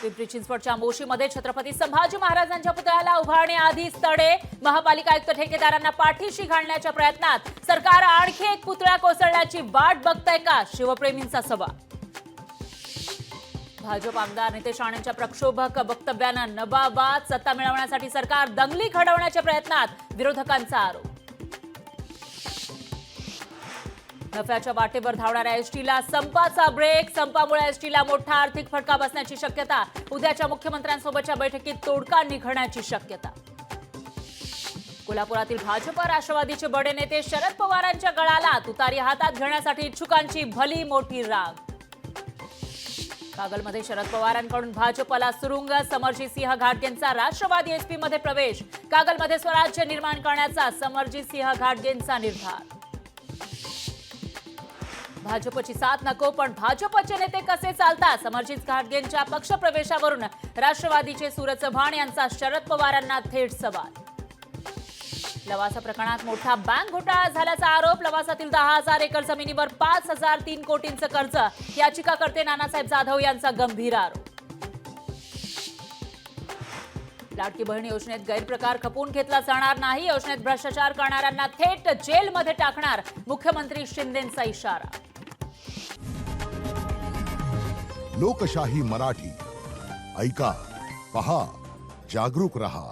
पिंपरी चिंचवडच्या मोशीमध्ये छत्रपती संभाजी महाराजांच्या पुतळ्याला उभारण्याआधीच तडे. महापालिका आयुक्त ठेकेदारांना पाठीशी घालण्याच्या प्रयत्नात सरकार आणखी एक पुतळा कोसळण्याची वाट बघतंय का? शिवप्रेमींचा सवाल. भाजप आमदार नितेश राणेंच्या प्रक्षोभक वक्तव्यानं नबाबात सत्ता मिळवण्यासाठी सरकार दंगली घडवण्याच्या प्रयत्नात, विरोधकांचा आरोप. नफ्याच्या वाटेवर धावणाऱ्या एसटीला संपाचा ब्रेक. संपामुळे एसटीला मोठा आर्थिक फटका बसण्याची शक्यता. उद्याच्या मुख्यमंत्र्यांसोबतच्या बैठकीत तोडगा निघण्याची शक्यता. कोल्हापुरातील भाजप राष्ट्रवादीचे बडे नेते शरद पवारांच्या गळाला तुतारी हातात घेण्यासाठी इच्छुकांची भली मोठी राग. कागलमध्ये शरद पवारांकडून भाजपला सुरुंग. समरजित सिंह घाटगेंचा राष्ट्रवादी एसपी मध्ये प्रवेश. कागलमध्ये स्वराज्य निर्माण करण्याचा समरजित सिंह घाटगेंचा निर्धार. भाजपची साथ नको, पण भाजपचे नेते कसे चालतात? समरजित घाटगेंच्या पक्षप्रवेशावरून राष्ट्रवादीचे सूरज चव्हाण यांचा शरद पवारांना थेट सवाल. लवासा प्रकरणात मोठा बँक घोटाळा झाल्याचा आरोप. लवासातील 10,000 एकर जमिनीवर 5,003 कोटींचं कर्ज. याचिकाकर्ते नानासाहेब जाधव यांचा गंभीर आरोप. लाडकी बहीण योजनेत गैरप्रकार खपवून घेतला जाणार नाही. योजनेत भ्रष्टाचार करणाऱ्यांना थेट जेलमध्ये टाकणार, मुख्यमंत्री शिंदेंचा इशारा. लोकशाही मराठी ऐका, पहा, जागरूक रहा.